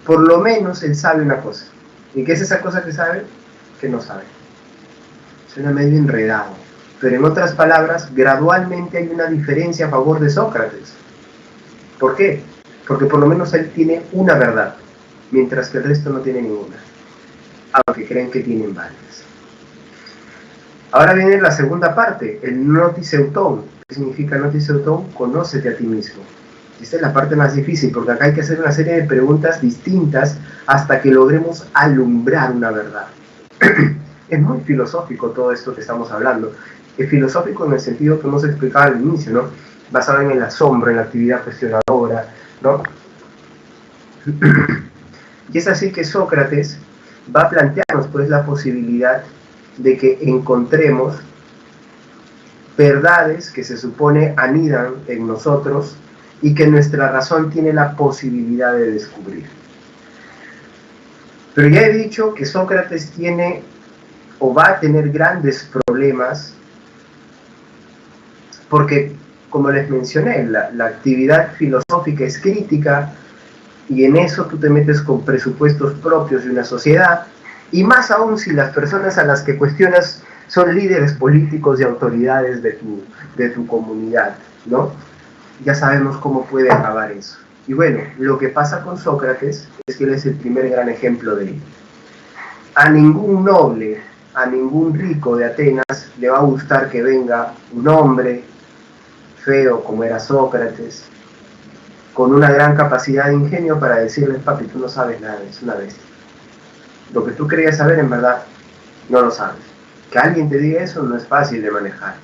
Por lo menos él sabe una cosa. ¿Y qué es esa cosa que sabe? Que no sabe. Suena medio enredado. Pero en otras palabras, gradualmente hay una diferencia a favor de Sócrates. ¿Por qué? Porque por lo menos él tiene una verdad, mientras que el resto no tiene ninguna. Aunque creen que tienen varias. Ahora viene la segunda parte, el noticeutón. ¿Qué significa noticeutón? Conócete a ti mismo. Esta es la parte más difícil, porque acá hay que hacer una serie de preguntas distintas hasta que logremos alumbrar una verdad. Es muy filosófico todo esto que estamos hablando. Es filosófico en el sentido que hemos explicado al inicio, ¿no? Basado en el asombro, en la actividad cuestionadora, ¿no? Y es así que Sócrates va a plantearnos pues la posibilidad de que encontremos verdades que se supone anidan en nosotros y que nuestra razón tiene la posibilidad de descubrir. Pero ya he dicho que Sócrates tiene o va a tener grandes problemas porque, como les mencioné, la actividad filosófica es crítica y en eso tú te metes con presupuestos propios de una sociedad, y más aún si las personas a las que cuestionas son líderes políticos y autoridades de tu comunidad, ¿no? Ya sabemos cómo puede acabar eso. Y bueno, lo que pasa con Sócrates es que él es el primer gran ejemplo de ello. A ningún noble, a ningún rico de Atenas le va a gustar que venga un hombre feo como era Sócrates, con una gran capacidad de ingenio para decirle: papi, tú no sabes nada, es una bestia. Lo que tú creías saber, en verdad, no lo sabes. Que alguien te diga eso no es fácil de manejar.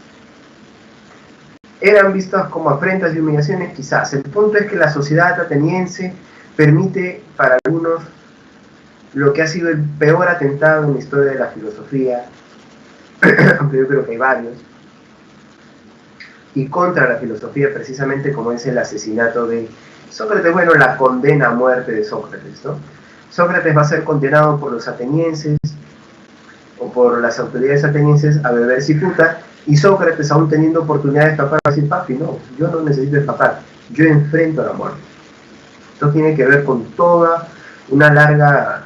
Eran vistas como afrentas y humillaciones, quizás. El punto es que la sociedad ateniense permite para algunos lo que ha sido el peor atentado en la historia de la filosofía, aunque yo creo que hay varios, y contra la filosofía precisamente, como es el asesinato de Sócrates, bueno, la condena a muerte de Sócrates, ¿no? Sócrates va a ser condenado por los atenienses o por las autoridades atenienses a beber cicuta, y Sócrates, aún teniendo oportunidad de escapar, va a decir: papi, no, yo no necesito escapar, yo enfrento a la muerte. Esto tiene que ver con toda una larga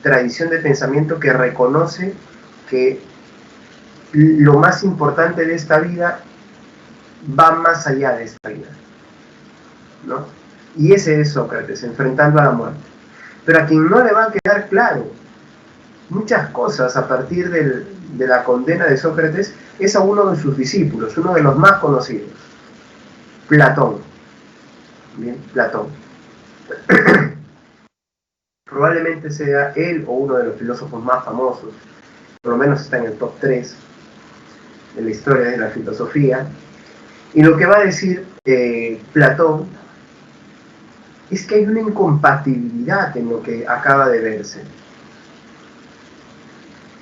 tradición de pensamiento que reconoce que lo más importante de esta vida va más allá de esta vida, ¿no? Y ese es Sócrates, enfrentando a la muerte. Pero a quien no le va a quedar claro muchas cosas a partir de la condena de Sócrates es a uno de sus discípulos, uno de los más conocidos, Platón. Bien, Platón. Probablemente sea él o uno de los filósofos más famosos, por lo menos está en el top 3 de la historia de la filosofía. Y lo que va a decir Platón es que hay una incompatibilidad en lo que acaba de verse.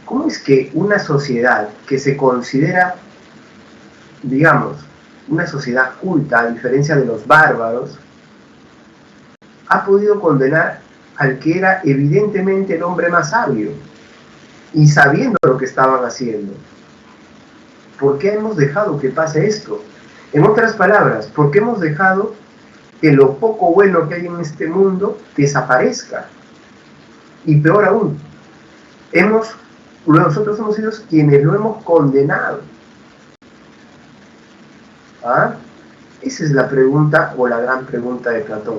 ¿Cómo es que una sociedad que se considera, digamos, una sociedad culta, a diferencia de los bárbaros, ha podido condenar al que era evidentemente el hombre más sabio, y sabiendo lo que estaban haciendo? ¿Por qué hemos dejado que pase esto? En otras palabras, ¿por qué hemos dejado que lo poco bueno que hay en este mundo desaparezca? Y peor aún, nosotros hemos sido quienes lo hemos condenado. ¿Ah? Esa es la pregunta, o la gran pregunta de Platón.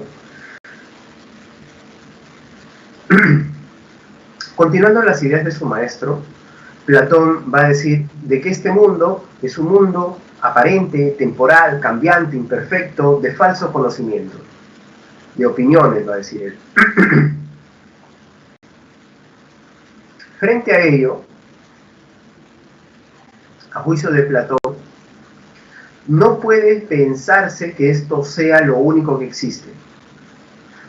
Continuando las ideas de su maestro, Platón va a decir de que este mundo es un mundo aparente, temporal, cambiante, imperfecto, de falso conocimiento, de opiniones, va a decir él. Frente a ello, a juicio de Platón, no puede pensarse que esto sea lo único que existe.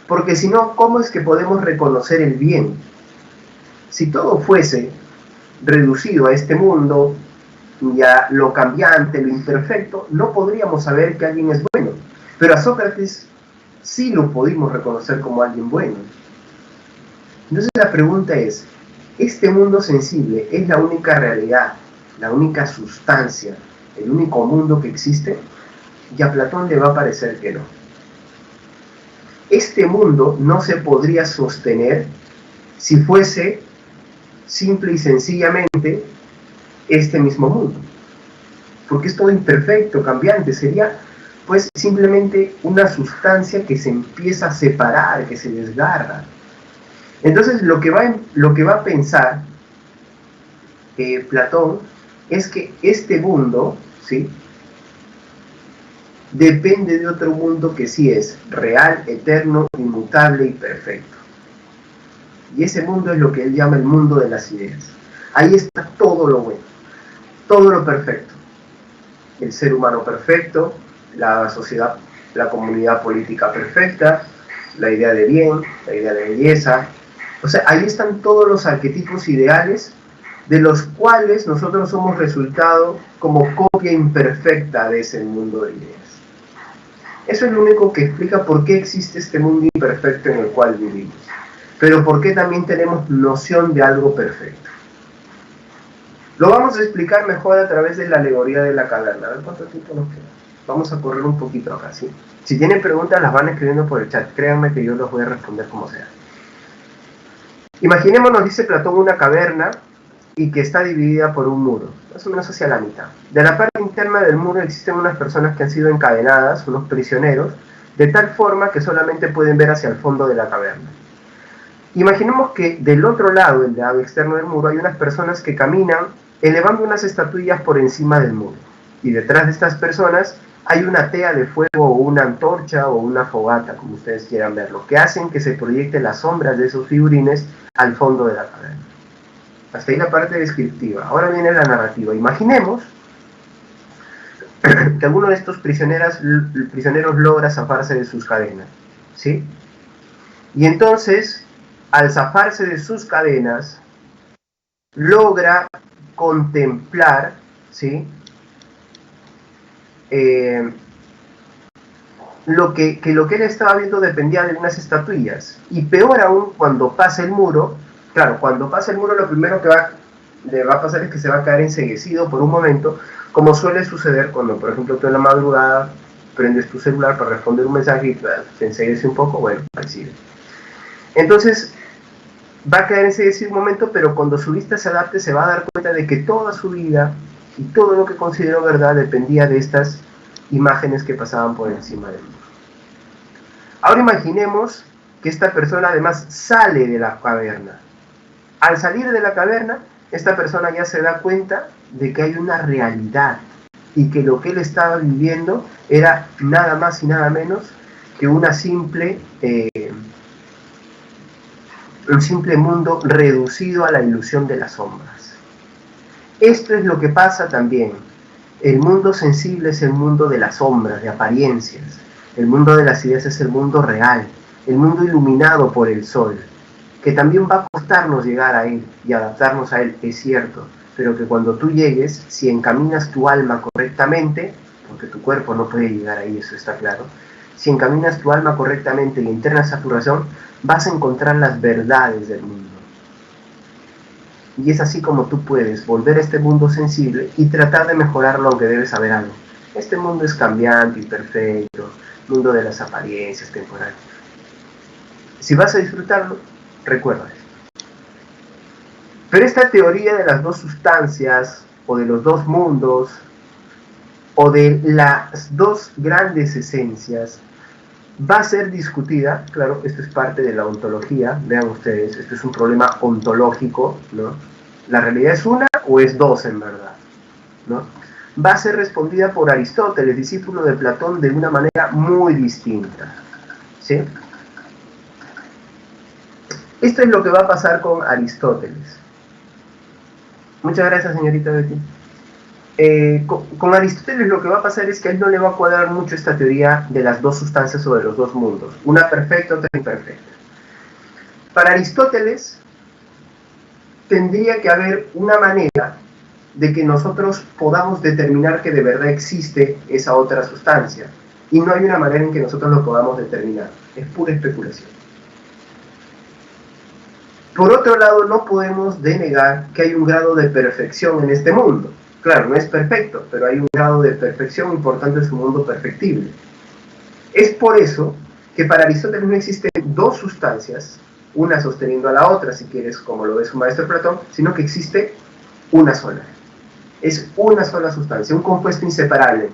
Porque si no, ¿cómo es que podemos reconocer el bien? Si todo fuese reducido a este mundo y a lo cambiante, lo imperfecto, no podríamos saber que alguien es bueno. Pero a Sócrates sí lo pudimos reconocer como alguien bueno. Entonces la pregunta es, ¿este mundo sensible es la única realidad, la única sustancia, el único mundo que existe? Y a Platón le va a parecer que no. Este mundo no se podría sostener si fuese simple y sencillamente este mismo mundo, porque es todo imperfecto, cambiante, sería pues simplemente una sustancia que se empieza a separar, que se desgarra. Entonces lo que va a pensar Platón es que este mundo, ¿sí?, depende de otro mundo que sí es real, eterno, inmutable y perfecto. Y ese mundo es lo que él llama el mundo de las ideas. Ahí está todo lo bueno, todo lo perfecto. El ser humano perfecto, la sociedad, la comunidad política perfecta, la idea de bien, la idea de belleza. O sea, ahí están todos los arquetipos ideales de los cuales nosotros somos resultado como copia imperfecta de ese mundo de ideas. Eso es lo único que explica por qué existe este mundo imperfecto en el cual vivimos. Pero por qué también tenemos noción de algo perfecto. Lo vamos a explicar mejor a través de la alegoría de la caverna. A ver cuánto tiempo nos queda. Vamos a correr un poquito acá, ¿sí? Si tienen preguntas las van escribiendo por el chat. Créanme que yo los voy a responder como sea. Imaginémonos, dice Platón, una caverna y que está dividida por un muro, más o menos hacia la mitad. De la parte interna del muro existen unas personas que han sido encadenadas, unos prisioneros, de tal forma que solamente pueden ver hacia el fondo de la caverna. Imaginemos que del otro lado, el lado externo del muro, hay unas personas que caminan elevando unas estatuillas por encima del muro. Y detrás de estas personas hay una tea de fuego o una antorcha o una fogata, como ustedes quieran verlo, que hacen que se proyecten las sombras de esos figurines al fondo de la caverna. Hasta ahí la parte descriptiva. Ahora viene la narrativa. Imaginemos que alguno de estos prisioneros logra zafarse de sus cadenas, ¿sí? Y entonces, al zafarse de sus cadenas, logra contemplar, ¿sí?, lo que él estaba viendo dependía de unas estatuillas. Y peor aún, cuando pasa el muro, claro, cuando pasa el muro lo primero que le va a pasar es que se va a quedar enceguecido por un momento, como suele suceder cuando, por ejemplo, tú en la madrugada prendes tu celular para responder un mensaje y te enceguece un poco, bueno, ahí sigue. Entonces, va a quedar enceguecido un momento, pero cuando su vista se adapte se va a dar cuenta de que toda su vida y todo lo que consideró verdad dependía de estas imágenes que pasaban por encima del muro. Ahora imaginemos que esta persona además sale de la caverna. Al salir de la caverna, esta persona ya se da cuenta de que hay una realidad y que lo que él estaba viviendo era nada más y nada menos que un simple mundo reducido a la ilusión de las sombras. Esto es lo que pasa también. El mundo sensible es el mundo de las sombras, de apariencias. El mundo de las ideas es el mundo real, el mundo iluminado por el sol, que también va a costarnos llegar a él y adaptarnos a él, es cierto, pero que cuando tú llegues, si encaminas tu alma correctamente, porque tu cuerpo no puede llegar ahí, eso está claro, si encaminas tu alma correctamente y entrenas a tu razón, vas a encontrar las verdades del mundo. Y es así como tú puedes volver a este mundo sensible y tratar de mejorarlo, aunque debes saber algo. Este mundo es cambiante, imperfecto, mundo de las apariencias, temporal. Si vas a disfrutarlo, recuerda esto. Pero esta teoría de las dos sustancias, o de los dos mundos, o de las dos grandes esencias, va a ser discutida. Claro, esto es parte de la ontología, vean ustedes, esto es un problema ontológico, ¿no? ¿La realidad es una o es dos en verdad? ¿No? Va a ser respondida por Aristóteles, discípulo de Platón, de una manera muy distinta, ¿sí? Esto es lo que va a pasar con Aristóteles. Muchas gracias, señorita Betty. Con Aristóteles lo que va a pasar es que a él no le va a cuadrar mucho esta teoría de las dos sustancias o de los dos mundos, una perfecta, otra imperfecta. Para Aristóteles tendría que haber una manera de que nosotros podamos determinar que de verdad existe esa otra sustancia, y no hay una manera en que nosotros lo podamos determinar, es pura especulación. Por otro lado, no podemos denegar que hay un grado de perfección en este mundo. Claro, no es perfecto, pero hay un grado de perfección importante en su mundo perfectible. Es por eso que para Aristóteles no existen dos sustancias, una sosteniendo a la otra, si quieres, como lo ve su maestro Platón, sino que existe una sola. Es una sola sustancia, un compuesto inseparable,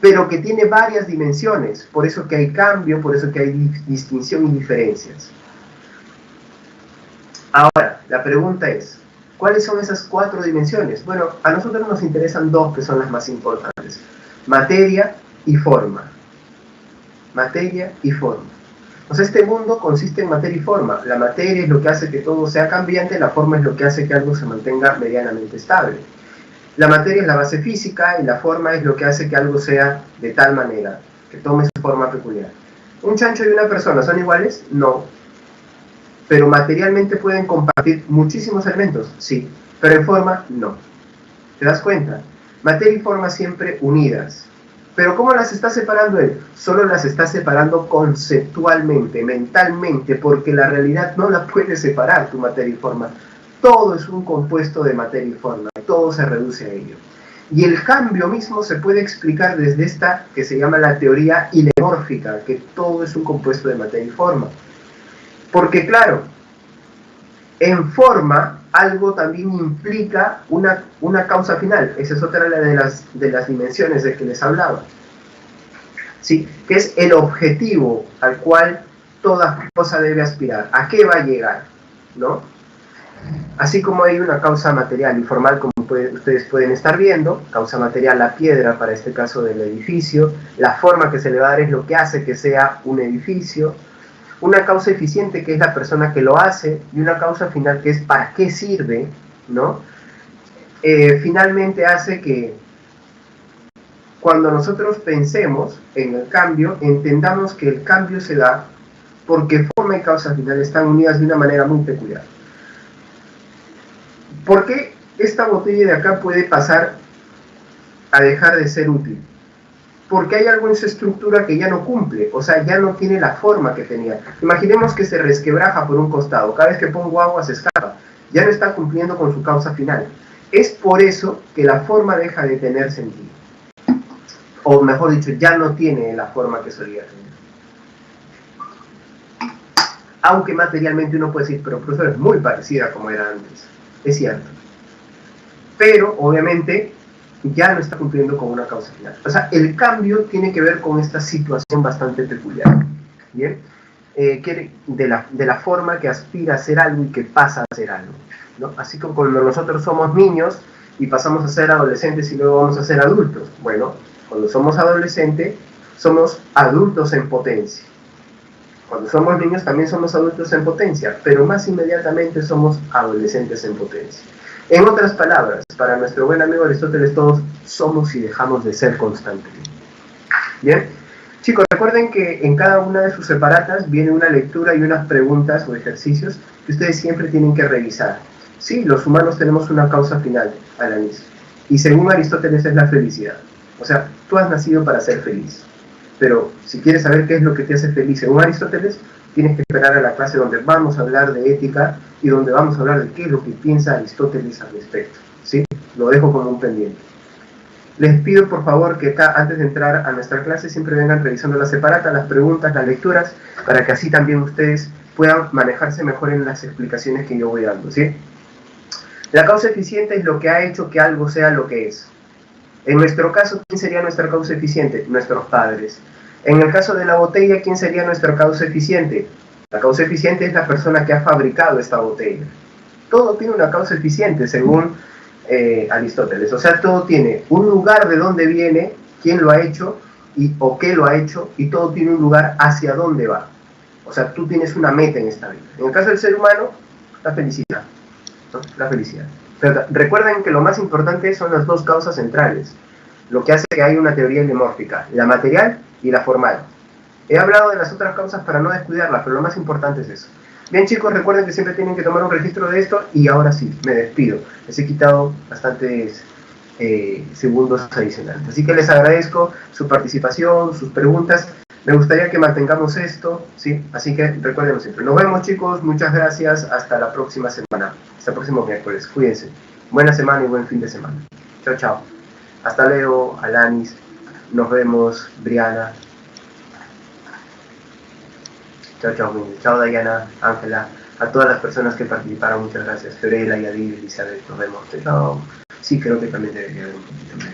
pero que tiene varias dimensiones, por eso que hay cambio, por eso que hay distinción y diferencias. Ahora, la pregunta es, ¿cuáles son esas 4 dimensiones? Bueno, a nosotros nos interesan 2 que son las más importantes, materia y forma. Materia y forma. O sea, este mundo consiste en materia y forma. La materia es lo que hace que todo sea cambiante, la forma es lo que hace que algo se mantenga medianamente estable. La materia es la base física y la forma es lo que hace que algo sea de tal manera, que tome su forma peculiar. ¿Un chancho y una persona son iguales? No. ¿Pero materialmente pueden compartir muchísimos elementos? Sí. Pero en forma, no. ¿Te das cuenta? Materia y forma siempre unidas. ¿Pero cómo las está separando él? Solo las está separando conceptualmente, mentalmente, porque la realidad no la puede separar, tu materia y forma. Todo es un compuesto de materia y forma, todo se reduce a ello. Y el cambio mismo se puede explicar desde esta que se llama la teoría ilemórfica, que todo es un compuesto de materia y forma. Porque claro, en forma algo también implica una causa final. Esa es otra de las dimensiones de que les hablaba. ¿Sí? Que es el objetivo al cual toda cosa debe aspirar. ¿A qué va a llegar? ¿No? Así como hay una causa material y formal, como ustedes pueden estar viendo, causa material la piedra, para este caso del edificio, la forma que se le va a dar es lo que hace que sea un edificio, una causa eficiente que es la persona que lo hace, y una causa final que es para qué sirve, ¿no? Finalmente hace que cuando nosotros pensemos en el cambio, entendamos que el cambio se da porque forma y causa final están unidas de una manera muy peculiar. ¿Por qué esta botella de acá puede pasar a dejar de ser útil? Porque hay algo en su estructura que ya no cumple, o sea, ya no tiene la forma que tenía. Imaginemos que se resquebraja por un costado, cada vez que pongo agua se escapa, ya no está cumpliendo con su causa final. Es por eso que la forma deja de tener sentido. O mejor dicho, ya no tiene la forma que solía tener. Aunque materialmente uno puede decir, pero profesor, es muy parecida como era antes. Es cierto. Pero, obviamente, ya no está cumpliendo con una causa final. O sea, el cambio tiene que ver con esta situación bastante peculiar. ¿Bien? De la forma que aspira a ser algo y que pasa a ser algo, ¿no? Así como cuando nosotros somos niños y pasamos a ser adolescentes y luego vamos a ser adultos. Bueno, cuando somos adolescentes, somos adultos en potencia. Cuando somos niños también somos adultos en potencia, pero más inmediatamente somos adolescentes en potencia. En otras palabras, para nuestro buen amigo Aristóteles, todos somos y dejamos de ser constantemente. ¿Bien? Chicos, recuerden que en cada una de sus separatas viene una lectura y unas preguntas o ejercicios que ustedes siempre tienen que revisar. Sí, los humanos tenemos una causa final, Alanis, y según Aristóteles es la felicidad. O sea, tú has nacido para ser feliz. Pero si quieres saber qué es lo que te hace feliz según Aristóteles, tienes que esperar a la clase donde vamos a hablar de ética y donde vamos a hablar de qué es lo que piensa Aristóteles al respecto. ¿Sí? Lo dejo como un pendiente. Les pido por favor que acá, antes de entrar a nuestra clase, siempre vengan revisando la separata, las preguntas, las lecturas, para que así también ustedes puedan manejarse mejor en las explicaciones que yo voy dando. ¿Sí? La causa eficiente es lo que ha hecho que algo sea lo que es. En nuestro caso, ¿quién sería nuestra causa eficiente? Nuestros padres. En el caso de la botella, ¿quién sería nuestra causa eficiente? La causa eficiente es la persona que ha fabricado esta botella. Todo tiene una causa eficiente, según Aristóteles. O sea, todo tiene un lugar de dónde viene, quién lo ha hecho o qué lo ha hecho, y todo tiene un lugar hacia dónde va. O sea, tú tienes una meta en esta vida. En el caso del ser humano, la felicidad. ¿No? La felicidad. Pero recuerden que lo más importante son las dos causas centrales, lo que hace que haya una teoría ilemórfica, la material y la formal. He hablado de las otras causas para no descuidarlas, pero lo más importante es eso. Bien chicos, recuerden que siempre tienen que tomar un registro de esto, y ahora sí, me despido. Les he quitado bastantes segundos adicionales. Así que les agradezco su participación, sus preguntas. Me gustaría que mantengamos esto, ¿sí? Así que recuerden siempre. Nos vemos, chicos. Muchas gracias. Hasta la próxima semana. Hasta el próximo miércoles. Cuídense. Buena semana y buen fin de semana. Chao, chao. Hasta Leo, Alanis. Nos vemos, Briana. Chao, chao, Miguel. Chao, Dayana, Ángela. A todas las personas que participaron, muchas gracias. Fiorella, Yadir, Elizabeth. Nos vemos. Chao. Sí, creo que también debería haber un poquito más.